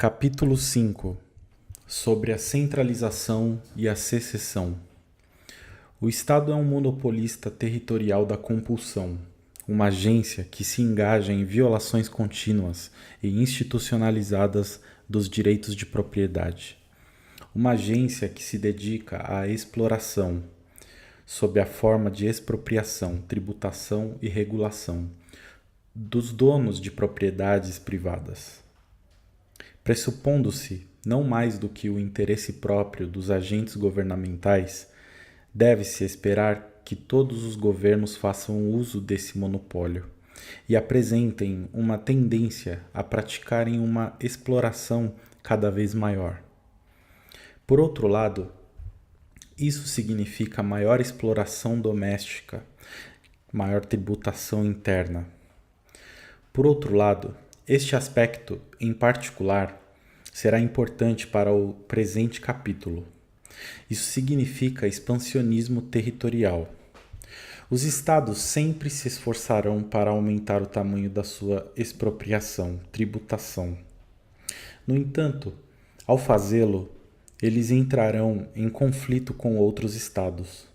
Capítulo 5 sobre a centralização e a secessão. O Estado é um monopolista territorial da compulsão, uma agência que se engaja em violações contínuas e institucionalizadas dos direitos de propriedade. Uma agência que se dedica à exploração, sob a forma de expropriação, tributação e regulação, dos donos de propriedades privadas. Pressupondo-se não mais do que o interesse próprio dos agentes governamentais, deve-se esperar que todos os governos façam uso desse monopólio e apresentem uma tendência a praticarem uma exploração cada vez maior. Por outro lado, isso significa maior exploração doméstica, maior tributação interna. Por outro lado, este aspecto, em particular, será importante para o presente capítulo. Isso significa expansionismo territorial. Os estados sempre se esforçarão para aumentar o tamanho da sua expropriação, tributação. No entanto, ao fazê-lo, eles entrarão em conflito com outros estados.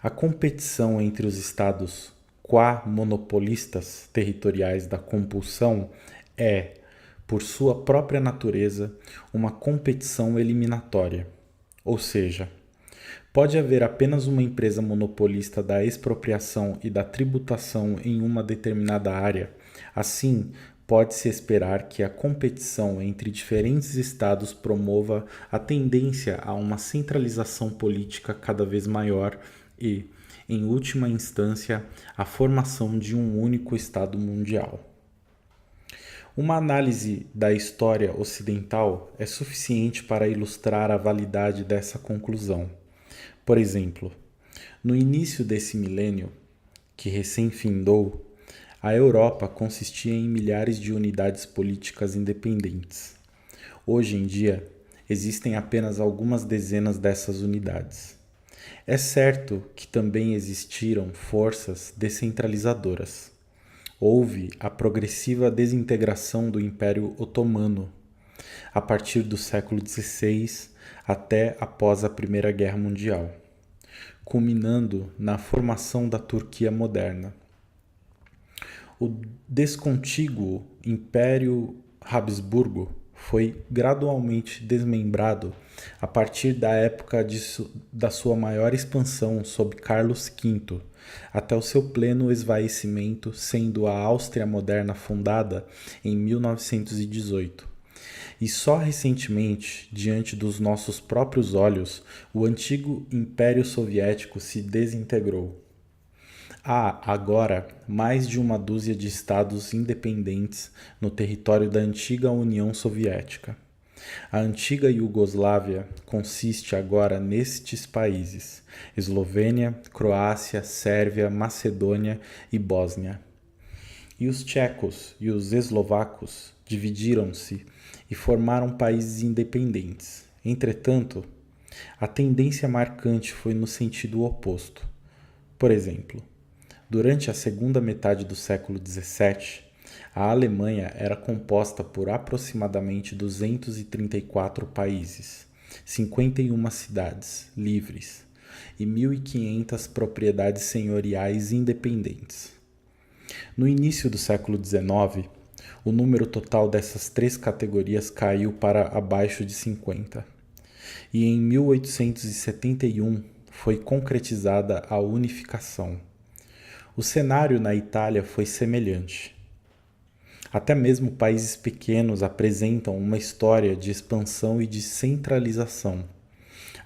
A competição entre os estados qua monopolistas territoriais da compulsão é, por sua própria natureza, uma competição eliminatória. Ou seja, pode haver apenas uma empresa monopolista da expropriação e da tributação em uma determinada área. Assim, pode-se esperar que a competição entre diferentes estados promova a tendência a uma centralização política cada vez maior e, em última instância, a formação de um único Estado mundial. Uma análise da história ocidental é suficiente para ilustrar a validade dessa conclusão. Por exemplo, no início desse milênio, que recém-findou, a Europa consistia em milhares de unidades políticas independentes. Hoje em dia, existem apenas algumas dezenas dessas unidades. É certo que também existiram forças descentralizadoras. Houve a progressiva desintegração do Império Otomano, a partir do século XVI até após a Primeira Guerra Mundial, culminando na formação da Turquia moderna. O descontíguo Império Habsburgo foi gradualmente desmembrado a partir da época da sua maior expansão sob Carlos V, até o seu pleno esvaecimento, sendo a Áustria moderna fundada em 1918. E só recentemente, diante dos nossos próprios olhos, o antigo Império Soviético se desintegrou. Há agora mais de uma dúzia de estados independentes no território da antiga União Soviética. A antiga Iugoslávia consiste agora nestes países: Eslovênia, Croácia, Sérvia, Macedônia e Bósnia. E os tchecos e os eslovacos dividiram-se e formaram países independentes. Entretanto, a tendência marcante foi no sentido oposto. Por exemplo, durante a segunda metade do século XVII, a Alemanha era composta por aproximadamente 234 países, 51 cidades livres e 1.500 propriedades senhoriais independentes. No início do século XIX, o número total dessas três categorias caiu para abaixo de 50, e em 1871 foi concretizada a unificação. O cenário na Itália foi semelhante. Até mesmo países pequenos apresentam uma história de expansão e de centralização.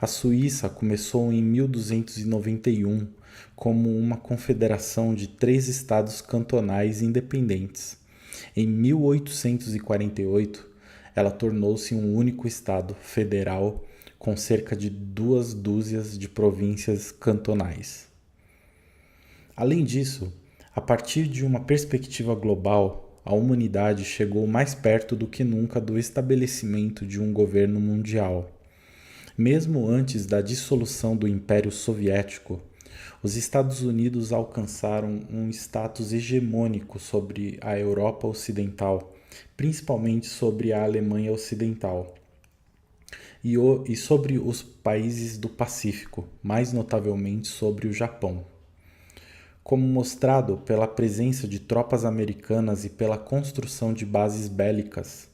A Suíça começou em 1291 como uma confederação de 3 estados cantonais independentes. Em 1848, ela tornou-se um único estado federal com cerca de 2 dúzias de províncias cantonais. Além disso, a partir de uma perspectiva global, a humanidade chegou mais perto do que nunca do estabelecimento de um governo mundial. Mesmo antes da dissolução do Império Soviético, os Estados Unidos alcançaram um status hegemônico sobre a Europa Ocidental, principalmente sobre a Alemanha Ocidental e sobre os países do Pacífico, mais notavelmente sobre o Japão. Como mostrado pela presença de tropas americanas e pela construção de bases bélicas,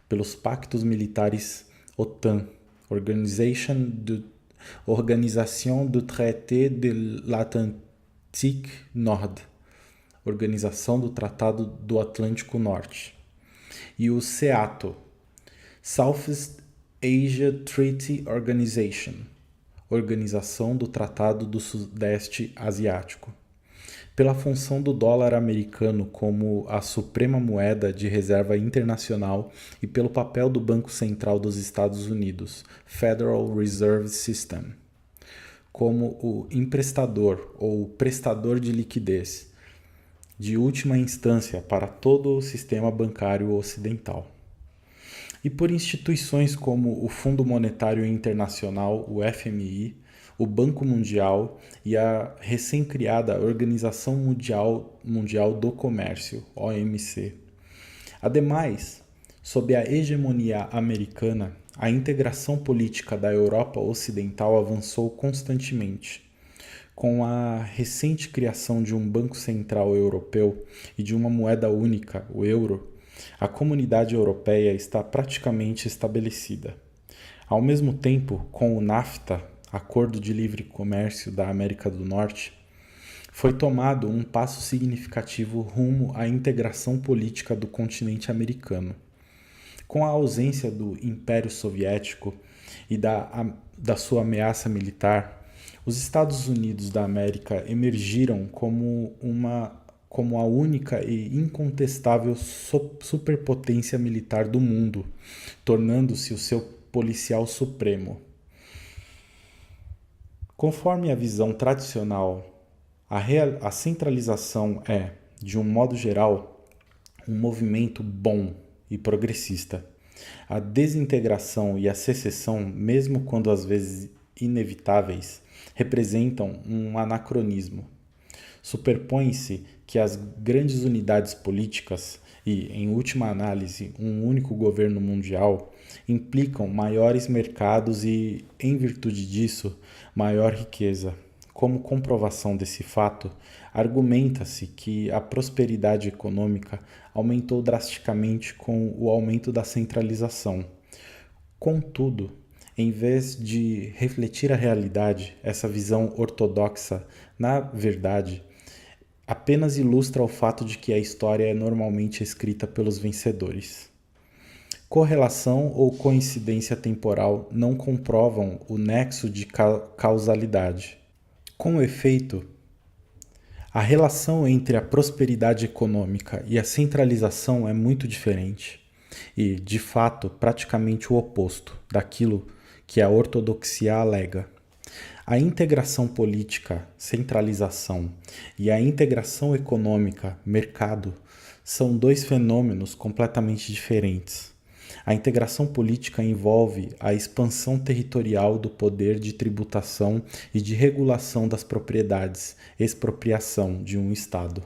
pelos pactos militares OTAN, Organisation du Traité de l'Atlantique Nord, Organização do Tratado do Atlântico Norte, e o SEATO, Southeast Asia Treaty Organization, Organização do Tratado do Sudeste Asiático, pela função do dólar americano como a suprema moeda de reserva internacional e pelo papel do Banco Central dos Estados Unidos, Federal Reserve System, como o emprestador ou prestador de liquidez, de última instância para todo o sistema bancário ocidental. E por instituições como o Fundo Monetário Internacional, o FMI, o Banco Mundial e a recém-criada Organização Mundial do Comércio, OMC. Ademais, sob a hegemonia americana, a integração política da Europa Ocidental avançou constantemente. Com a recente criação de um Banco Central Europeu e de uma moeda única, o euro, a comunidade europeia está praticamente estabelecida. Ao mesmo tempo, com o NAFTA, Acordo de Livre Comércio da América do Norte, foi tomado um passo significativo rumo à integração política do continente americano. Com a ausência do Império Soviético e da sua ameaça militar, os Estados Unidos da América emergiram como a única e incontestável superpotência militar do mundo, tornando-se o seu policial supremo. Conforme a visão tradicional, a centralização é, de um modo geral, um movimento bom e progressista. A desintegração e a secessão, mesmo quando às vezes inevitáveis, representam um anacronismo. Superpõe-se que as grandes unidades políticas e, em última análise, um único governo mundial implicam maiores mercados e, em virtude disso, maior riqueza. Como comprovação desse fato, argumenta-se que a prosperidade econômica aumentou drasticamente com o aumento da centralização. Contudo, em vez de refletir a realidade, essa visão ortodoxa, na verdade, apenas ilustra o fato de que a história é normalmente escrita pelos vencedores. Correlação ou coincidência temporal não comprovam o nexo de causalidade. Com efeito, a relação entre a prosperidade econômica e a centralização é muito diferente e, de fato, praticamente o oposto daquilo que a ortodoxia alega. A integração política, centralização, e a integração econômica, mercado, são dois fenômenos completamente diferentes. A integração política envolve a expansão territorial do poder de tributação e de regulação das propriedades, expropriação de um Estado.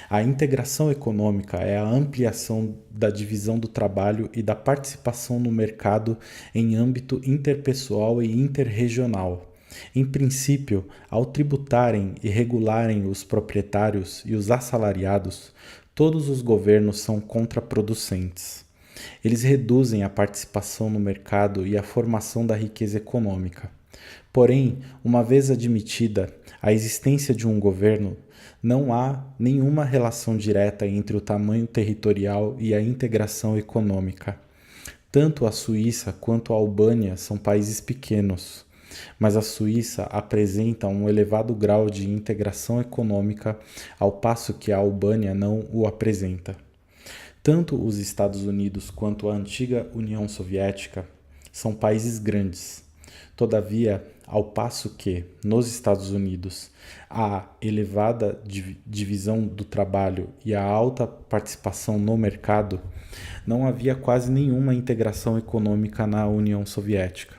A integração econômica é a ampliação da divisão do trabalho e da participação no mercado em âmbito interpessoal e interregional. Em princípio, ao tributarem e regularem os proprietários e os assalariados, todos os governos são contraproducentes. Eles reduzem a participação no mercado e a formação da riqueza econômica. Porém, uma vez admitida a existência de um governo, não há nenhuma relação direta entre o tamanho territorial e a integração econômica. Tanto a Suíça quanto a Albânia são países pequenos, mas a Suíça apresenta um elevado grau de integração econômica, ao passo que a Albânia não o apresenta. Tanto os Estados Unidos quanto a antiga União Soviética são países grandes. Todavia, ao passo que, nos Estados Unidos, a elevada divisão do trabalho e a alta participação no mercado, não havia quase nenhuma integração econômica na União Soviética,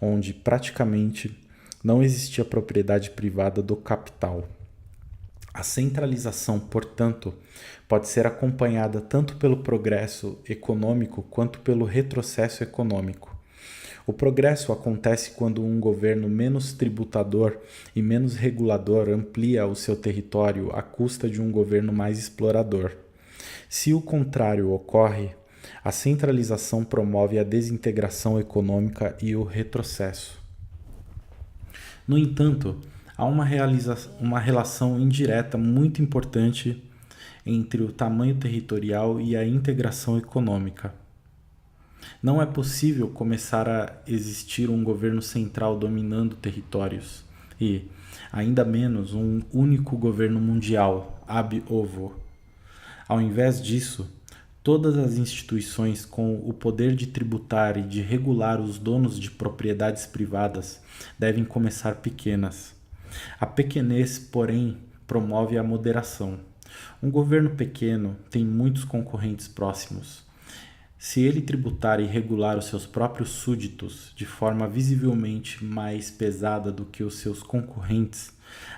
onde praticamente não existia propriedade privada do capital. A centralização, portanto, pode ser acompanhada tanto pelo progresso econômico quanto pelo retrocesso econômico. O progresso acontece quando um governo menos tributador e menos regulador amplia o seu território à custa de um governo mais explorador. Se o contrário ocorre, a centralização promove a desintegração econômica e o retrocesso. No entanto, há uma relação indireta muito importante entre o tamanho territorial e a integração econômica. Não é possível começar a existir um governo central dominando territórios e, ainda menos, um único governo mundial, ab ovo. Ao invés disso, todas as instituições com o poder de tributar e de regular os donos de propriedades privadas devem começar pequenas. A pequenez, porém, promove a moderação. Um governo pequeno tem muitos concorrentes próximos. Se ele tributar e regular os seus próprios súditos de forma visivelmente mais pesada do que os seus concorrentes,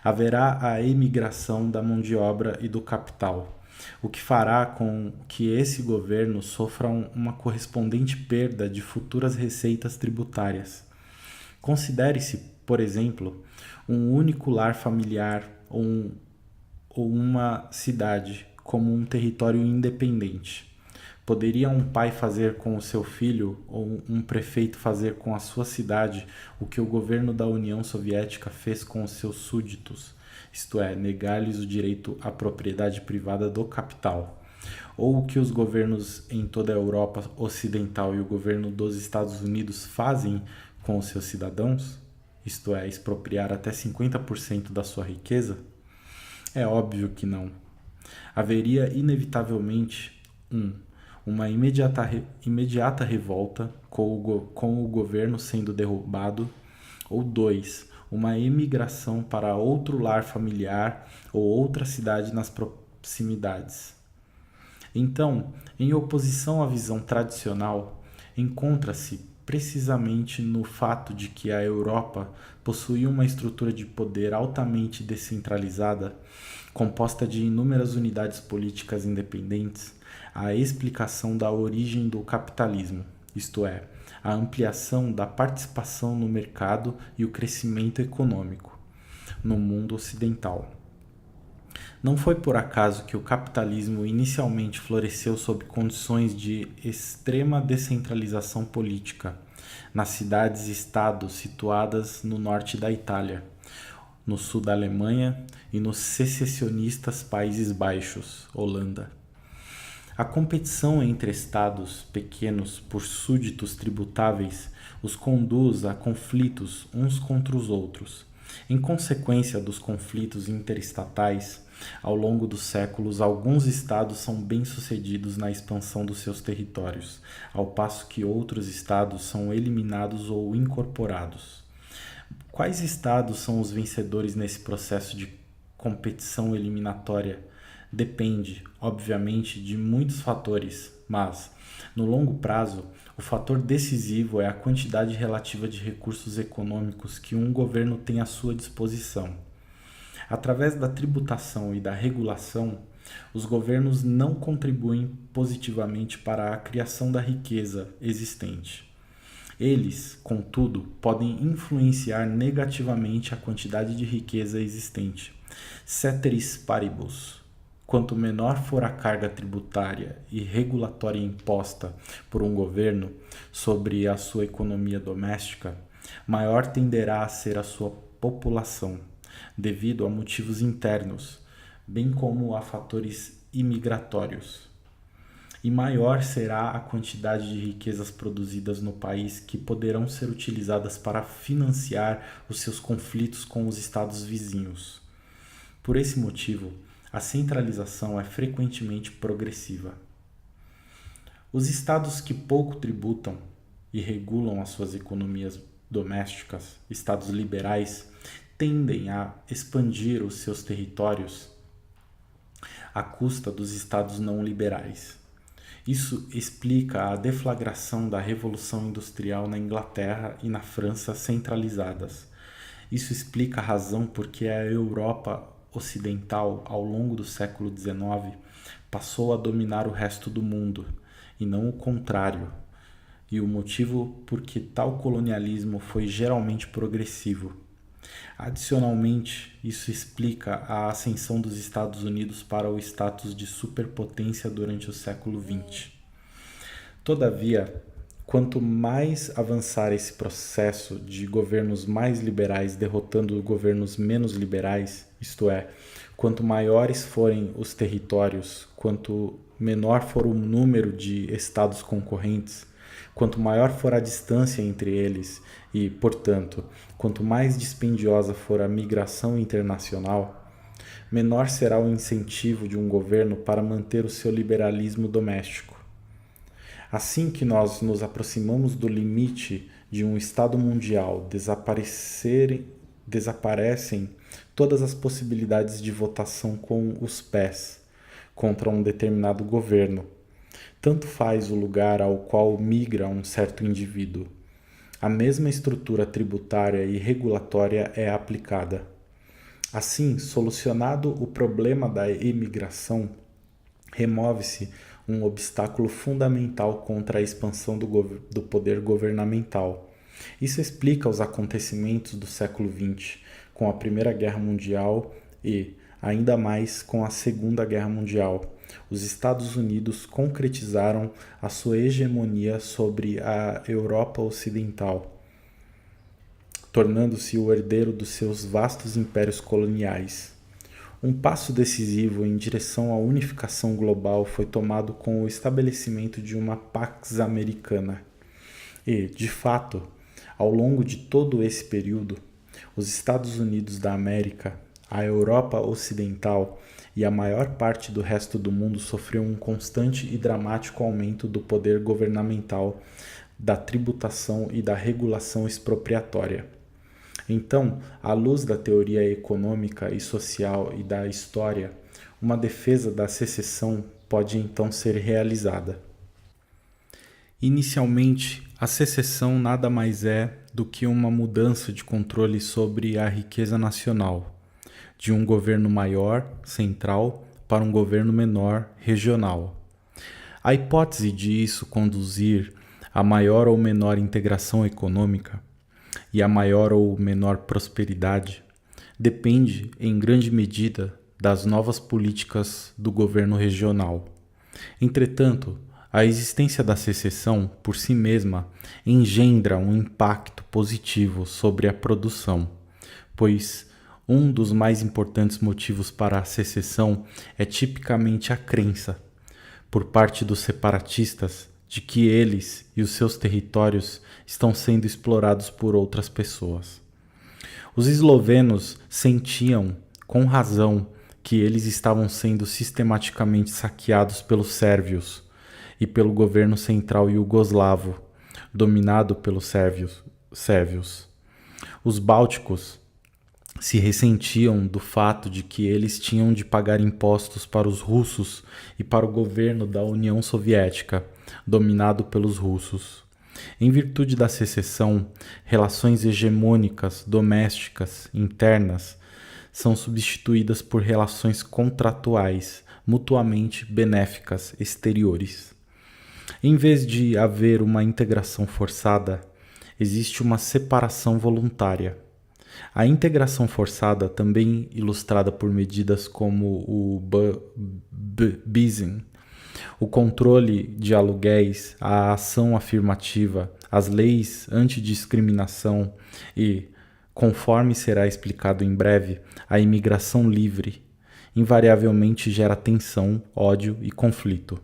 haverá a emigração da mão de obra e do capital, o que fará com que esse governo sofra uma correspondente perda de futuras receitas tributárias. Considere-se, por exemplo, um único lar familiar ou uma cidade como um território independente. Poderia um pai fazer com o seu filho ou um prefeito fazer com a sua cidade o que o governo da União Soviética fez com os seus súditos, isto é, negar-lhes o direito à propriedade privada do capital? Ou o que os governos em toda a Europa Ocidental e o governo dos Estados Unidos fazem com os seus cidadãos, isto é, expropriar até 50% da sua riqueza? É óbvio que não. Haveria inevitavelmente uma imediata revolta com o governo sendo derrubado, ou 2, uma emigração para outro lar familiar ou outra cidade nas proximidades. Então, em oposição à visão tradicional, encontra-se precisamente no fato de que a Europa possui uma estrutura de poder altamente descentralizada, composta de inúmeras unidades políticas independentes, a explicação da origem do capitalismo, isto é, a ampliação da participação no mercado e o crescimento econômico no mundo ocidental. Não foi por acaso que o capitalismo inicialmente floresceu sob condições de extrema descentralização política, nas cidades-estados situadas no norte da Itália, no sul da Alemanha e nos secessionistas Países Baixos, Holanda. A competição entre estados pequenos por súditos tributáveis os conduz a conflitos uns contra os outros. Em consequência dos conflitos interestatais, ao longo dos séculos, alguns estados são bem-sucedidos na expansão dos seus territórios, ao passo que outros estados são eliminados ou incorporados. Quais estados são os vencedores nesse processo de competição eliminatória? Depende, obviamente, de muitos fatores, mas, no longo prazo, o fator decisivo é a quantidade relativa de recursos econômicos que um governo tem à sua disposição. Através da tributação e da regulação, os governos não contribuem positivamente para a criação da riqueza existente. Eles, contudo, podem influenciar negativamente a quantidade de riqueza existente. Ceteris paribus. Quanto menor for a carga tributária e regulatória imposta por um governo sobre a sua economia doméstica, maior tenderá a ser a sua população, devido a motivos internos, bem como a fatores imigratórios. E maior será a quantidade de riquezas produzidas no país que poderão ser utilizadas para financiar os seus conflitos com os estados vizinhos. Por esse motivo, a centralização é frequentemente progressiva. Os estados que pouco tributam e regulam as suas economias domésticas, estados liberais, tendem a expandir os seus territórios à custa dos estados não liberais. Isso explica a deflagração da Revolução Industrial na Inglaterra e na França centralizadas. Isso explica a razão por que a Europa Ocidental, ao longo do século XIX, passou a dominar o resto do mundo, e não o contrário, e o motivo por que tal colonialismo foi geralmente progressivo. Adicionalmente, isso explica a ascensão dos Estados Unidos para o status de superpotência durante o século XX. Todavia, quanto mais avançar esse processo de governos mais liberais derrotando governos menos liberais, isto é, quanto maiores forem os territórios, quanto menor for o número de estados concorrentes, quanto maior for a distância entre eles e, portanto, quanto mais dispendiosa for a migração internacional, menor será o incentivo de um governo para manter o seu liberalismo doméstico. Assim que nós nos aproximamos do limite de um Estado mundial, desaparecem todas as possibilidades de votação com os pés contra um determinado governo. Tanto faz o lugar ao qual migra um certo indivíduo. A mesma estrutura tributária e regulatória é aplicada. Assim, solucionado o problema da imigração, remove-se um obstáculo fundamental contra a expansão do poder governamental. Isso explica os acontecimentos do século XX, com a Primeira Guerra Mundial e, ainda mais, com a Segunda Guerra Mundial. Os Estados Unidos concretizaram a sua hegemonia sobre a Europa Ocidental, tornando-se o herdeiro dos seus vastos impérios coloniais. Um passo decisivo em direção à unificação global foi tomado com o estabelecimento de uma Pax Americana. E, de fato, ao longo de todo esse período, os Estados Unidos da América, a Europa Ocidental e a maior parte do resto do mundo sofreu um constante e dramático aumento do poder governamental, da tributação e da regulação expropriatória. Então, à luz da teoria econômica e social e da história, uma defesa da secessão pode então ser realizada. Inicialmente, a secessão nada mais é do que uma mudança de controle sobre a riqueza nacional, de um governo maior, central, para um governo menor, regional. A hipótese de isso conduzir a maior ou menor integração econômica e a maior ou menor prosperidade depende, em grande medida, das novas políticas do governo regional. Entretanto, a existência da secessão, por si mesma, engendra um impacto positivo sobre a produção, pois um dos mais importantes motivos para a secessão é tipicamente a crença, por parte dos separatistas, de que eles e os seus territórios estão sendo explorados por outras pessoas. Os eslovenos sentiam, com razão, que eles estavam sendo sistematicamente saqueados pelos sérvios e pelo governo central iugoslavo, dominado pelos sérvios. Os bálticos se ressentiam do fato de que eles tinham de pagar impostos para os russos e para o governo da União Soviética, dominado pelos russos. Em virtude da secessão, relações hegemônicas, domésticas, internas, são substituídas por relações contratuais, mutuamente benéficas, exteriores. Em vez de haver uma integração forçada, existe uma separação voluntária. A integração forçada, também ilustrada por medidas como o BISM, o controle de aluguéis, a ação afirmativa, as leis antidiscriminação e, conforme será explicado em breve, a imigração livre, invariavelmente gera tensão, ódio e conflito.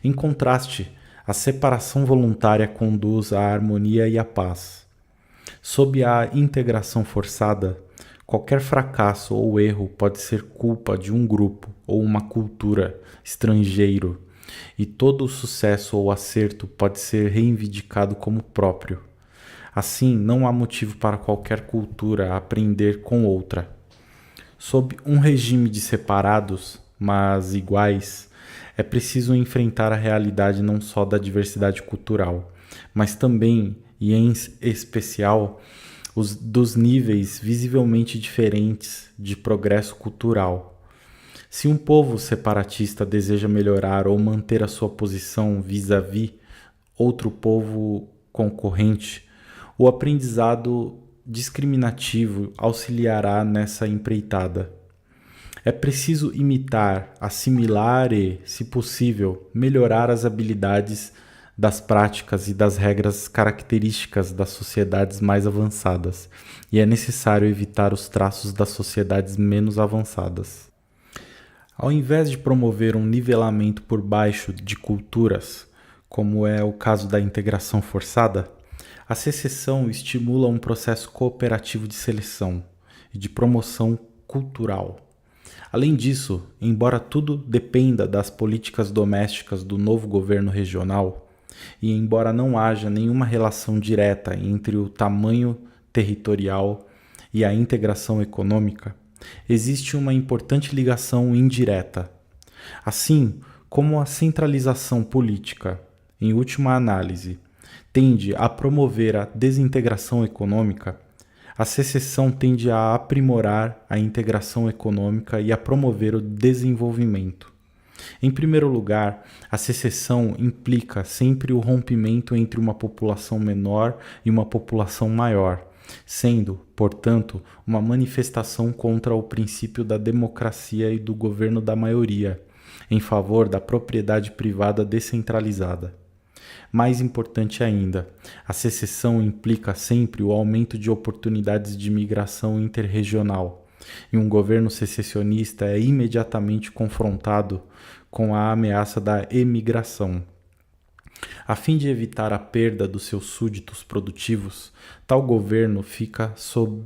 Em contraste, a separação voluntária conduz à harmonia e à paz. Sob a integração forçada, qualquer fracasso ou erro pode ser culpa de um grupo ou uma cultura estrangeiro, e todo o sucesso ou acerto pode ser reivindicado como próprio. Assim, não há motivo para qualquer cultura aprender com outra. Sob um regime de separados, mas iguais, é preciso enfrentar a realidade não só da diversidade cultural, mas também, e em especial, dos níveis visivelmente diferentes de progresso cultural. Se um povo separatista deseja melhorar ou manter a sua posição vis-à-vis outro povo concorrente, o aprendizado discriminativo auxiliará nessa empreitada. É preciso imitar, assimilar e, se possível, melhorar as habilidades das práticas e das regras características das sociedades mais avançadas, e é necessário evitar os traços das sociedades menos avançadas. Ao invés de promover um nivelamento por baixo de culturas, como é o caso da integração forçada, a secessão estimula um processo cooperativo de seleção e de promoção cultural. Além disso, embora tudo dependa das políticas domésticas do novo governo regional, e embora não haja nenhuma relação direta entre o tamanho territorial e a integração econômica, existe uma importante ligação indireta. Assim como a centralização política, em última análise, tende a promover a desintegração econômica, a secessão tende a aprimorar a integração econômica e a promover o desenvolvimento. Em primeiro lugar, a secessão implica sempre o rompimento entre uma população menor e uma população maior, sendo, portanto, uma manifestação contra o princípio da democracia e do governo da maioria, em favor da propriedade privada descentralizada. Mais importante ainda, a secessão implica sempre o aumento de oportunidades de migração interregional, e um governo secessionista é imediatamente confrontado com a ameaça da emigração. A fim de evitar a perda dos seus súditos produtivos, tal governo fica sob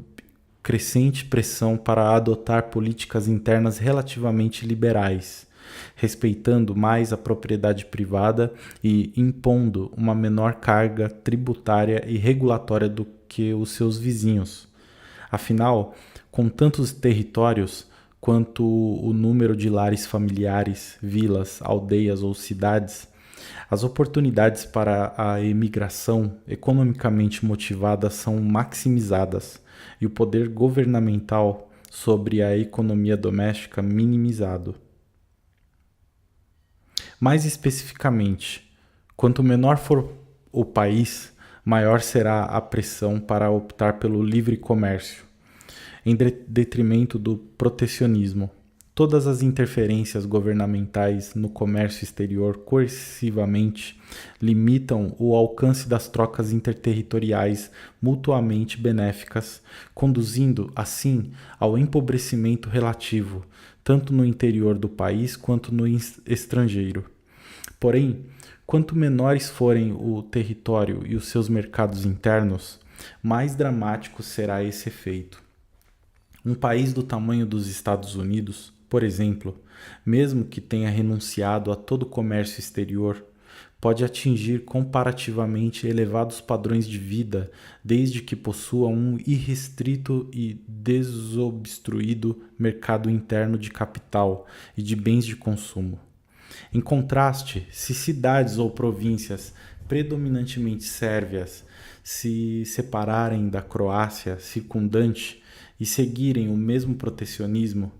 crescente pressão para adotar políticas internas relativamente liberais, respeitando mais a propriedade privada e impondo uma menor carga tributária e regulatória do que os seus vizinhos. Afinal, com tantos territórios quanto o número de lares familiares, vilas, aldeias ou cidades, as oportunidades para a emigração economicamente motivada são maximizadas e o poder governamental sobre a economia doméstica minimizado. Mais especificamente, quanto menor for o país, maior será a pressão para optar pelo livre comércio, em detrimento do protecionismo. Todas as interferências governamentais no comércio exterior coercivamente limitam o alcance das trocas interterritoriais mutuamente benéficas, conduzindo, assim, ao empobrecimento relativo, tanto no interior do país quanto no estrangeiro. Porém, quanto menores forem o território e os seus mercados internos, mais dramático será esse efeito. Um país do tamanho dos Estados Unidos, por exemplo, mesmo que tenha renunciado a todo comércio exterior, pode atingir comparativamente elevados padrões de vida desde que possua um irrestrito e desobstruído mercado interno de capital e de bens de consumo. Em contraste, se cidades ou províncias predominantemente sérvias se separarem da Croácia circundante e seguirem o mesmo protecionismo,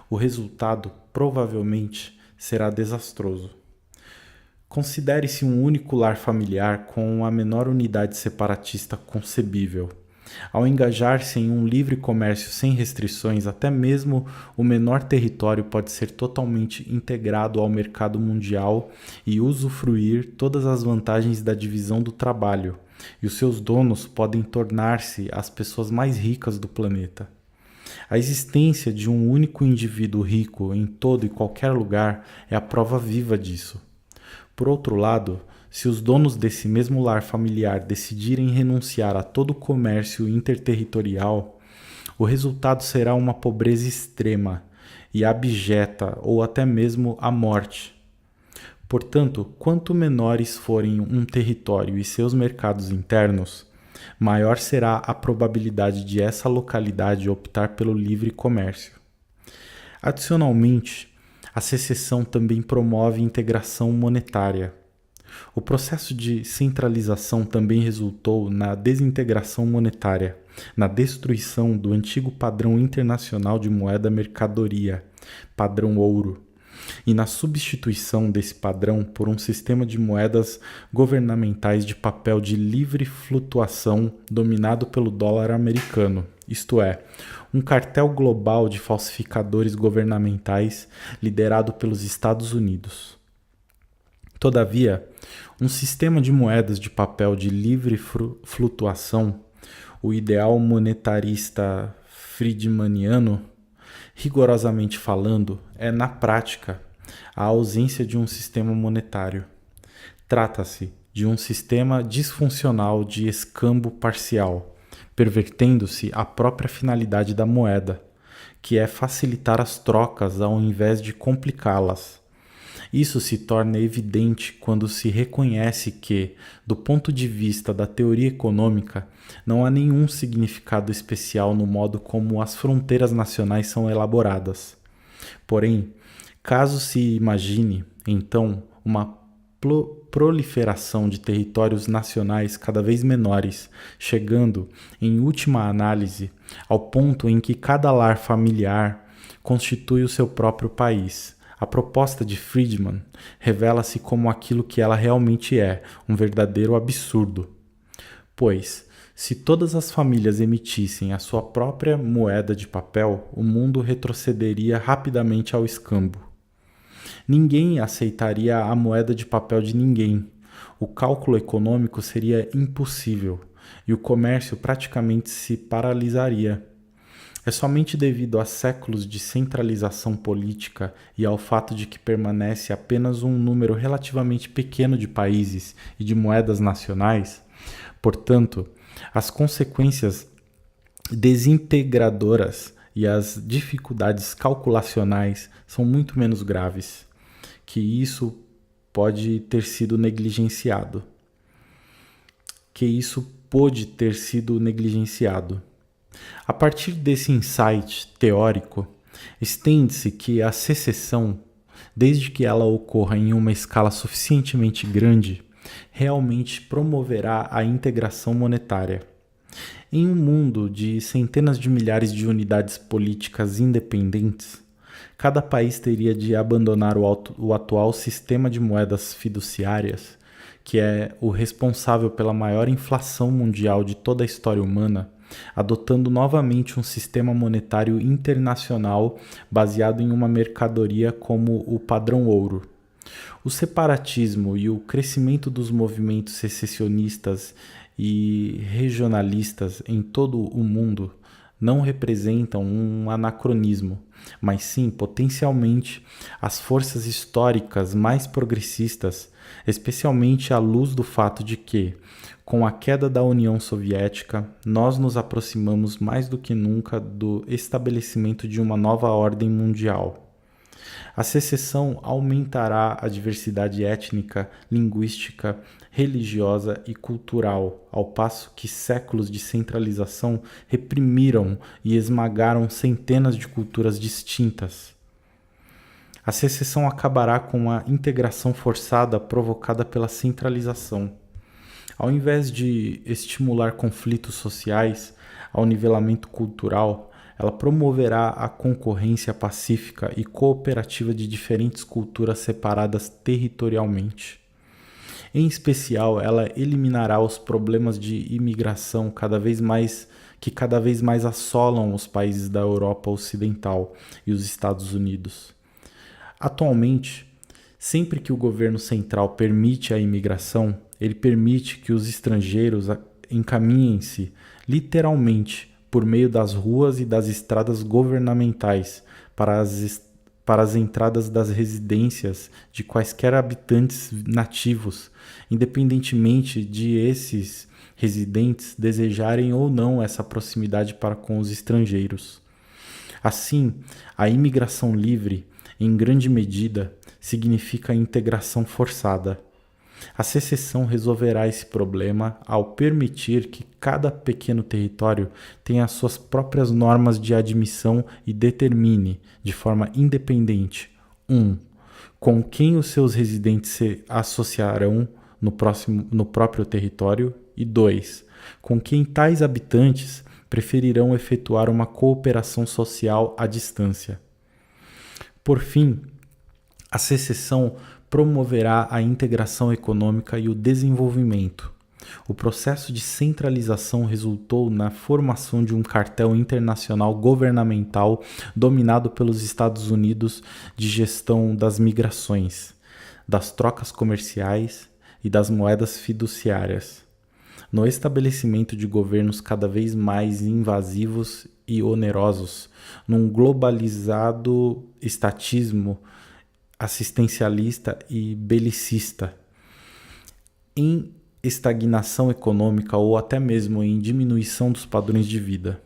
o resultado provavelmente será desastroso. Considere-se um único lar familiar com a menor unidade separatista concebível. Ao engajar-se em um livre comércio sem restrições, até mesmo o menor território pode ser totalmente integrado ao mercado mundial e usufruir todas as vantagens da divisão do trabalho, e os seus donos podem tornar-se as pessoas mais ricas do planeta. A existência de um único indivíduo rico em todo e qualquer lugar é a prova viva disso. Por outro lado, se os donos desse mesmo lar familiar decidirem renunciar a todo o comércio interterritorial, o resultado será uma pobreza extrema e abjeta ou até mesmo a morte. Portanto, quanto menores forem um território e seus mercados internos, maior será a probabilidade de essa localidade optar pelo livre comércio. Adicionalmente, a secessão também promove integração monetária. O processo de centralização também resultou na desintegração monetária, na destruição do antigo padrão internacional de moeda mercadoria padrão ouro, e na substituição desse padrão por um sistema de moedas governamentais de papel de livre flutuação dominado pelo dólar americano, isto é, um cartel global de falsificadores governamentais liderado pelos Estados Unidos. Todavia, um sistema de moedas de papel de livre flutuação, o ideal monetarista friedmaniano, rigorosamente falando, é, na prática, a ausência de um sistema monetário. Trata-se de um sistema disfuncional de escambo parcial, pervertendo-se a própria finalidade da moeda, que é facilitar as trocas ao invés de complicá-las. Isso se torna evidente quando se reconhece que, do ponto de vista da teoria econômica, não há nenhum significado especial no modo como as fronteiras nacionais são elaboradas. Porém, caso se imagine, então, uma proliferação de territórios nacionais cada vez menores, chegando, em última análise, ao ponto em que cada lar familiar constitui o seu próprio país. A proposta de Friedman revela-se como aquilo que ela realmente é, um verdadeiro absurdo. Pois, se todas as famílias emitissem a sua própria moeda de papel, o mundo retrocederia rapidamente ao escambo. Ninguém aceitaria a moeda de papel de ninguém. O cálculo econômico seria impossível e o comércio praticamente se paralisaria. É somente devido a séculos de centralização política e ao fato de que permanece apenas um número relativamente pequeno de países e de moedas nacionais, portanto, as consequências desintegradoras e as dificuldades calculacionais são muito menos graves, que isso pode ter sido negligenciado. A partir desse insight teórico, estende-se que a secessão, desde que ela ocorra em uma escala suficientemente grande, realmente promoverá a integração monetária. Em um mundo de centenas de milhares de unidades políticas independentes, cada país teria de abandonar o atual sistema de moedas fiduciárias, que é o responsável pela maior inflação mundial de toda a história humana, adotando novamente um sistema monetário internacional baseado em uma mercadoria como o padrão ouro. O separatismo e o crescimento dos movimentos secessionistas e regionalistas em todo o mundo não representam um anacronismo, mas sim, potencialmente, as forças históricas mais progressistas, especialmente à luz do fato de que, com a queda da União Soviética, nós nos aproximamos mais do que nunca do estabelecimento de uma nova ordem mundial. A secessão aumentará a diversidade étnica, linguística, religiosa e cultural, ao passo que séculos de centralização reprimiram e esmagaram centenas de culturas distintas. A secessão acabará com a integração forçada provocada pela centralização. Ao invés de estimular conflitos sociais ao nivelamento cultural, ela promoverá a concorrência pacífica e cooperativa de diferentes culturas separadas territorialmente. Em especial, ela eliminará os problemas de imigração que cada vez mais assolam os países da Europa Ocidental e os Estados Unidos. Atualmente, sempre que o governo central permite a imigração, ele permite que os estrangeiros encaminhem-se literalmente por meio das ruas e das estradas governamentais para as entradas das residências de quaisquer habitantes nativos, independentemente de esses residentes desejarem ou não essa proximidade para com os estrangeiros. Assim, a imigração livre, em grande medida, significa integração forçada. A secessão resolverá esse problema ao permitir que cada pequeno território tenha as suas próprias normas de admissão e determine, de forma independente, 1. Com quem os seus residentes se associarão no próprio território e 2. Com quem tais habitantes preferirão efetuar uma cooperação social à distância. Por fim, a secessão promoverá a integração econômica e o desenvolvimento. O processo de centralização resultou na formação de um cartel internacional governamental dominado pelos Estados Unidos de gestão das migrações, das trocas comerciais e das moedas fiduciárias, no estabelecimento de governos cada vez mais invasivos e onerosos, num globalizado estatismo assistencialista e belicista, em estagnação econômica ou até mesmo em diminuição dos padrões de vida.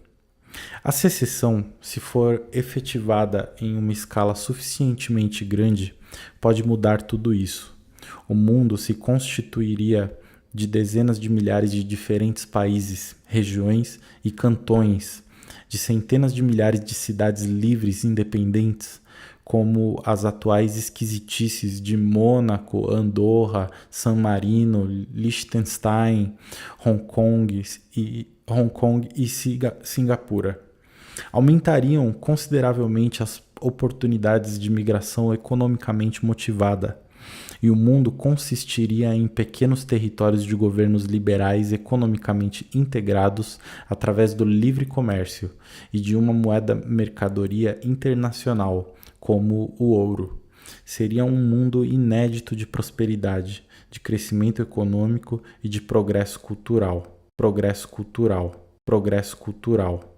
A secessão, se for efetivada em uma escala suficientemente grande, pode mudar tudo isso. O mundo se constituiria de dezenas de milhares de diferentes países, regiões e cantões, de centenas de milhares de cidades livres e independentes, como as atuais esquisitices de Mônaco, Andorra, San Marino, Liechtenstein, Hong Kong e Singapura. Aumentariam consideravelmente as oportunidades de migração economicamente motivada, e o mundo consistiria em pequenos territórios de governos liberais economicamente integrados através do livre comércio e de uma moeda mercadoria internacional, como o ouro. Seria um mundo inédito de prosperidade, de crescimento econômico e de progresso cultural. Progresso cultural. Progresso cultural.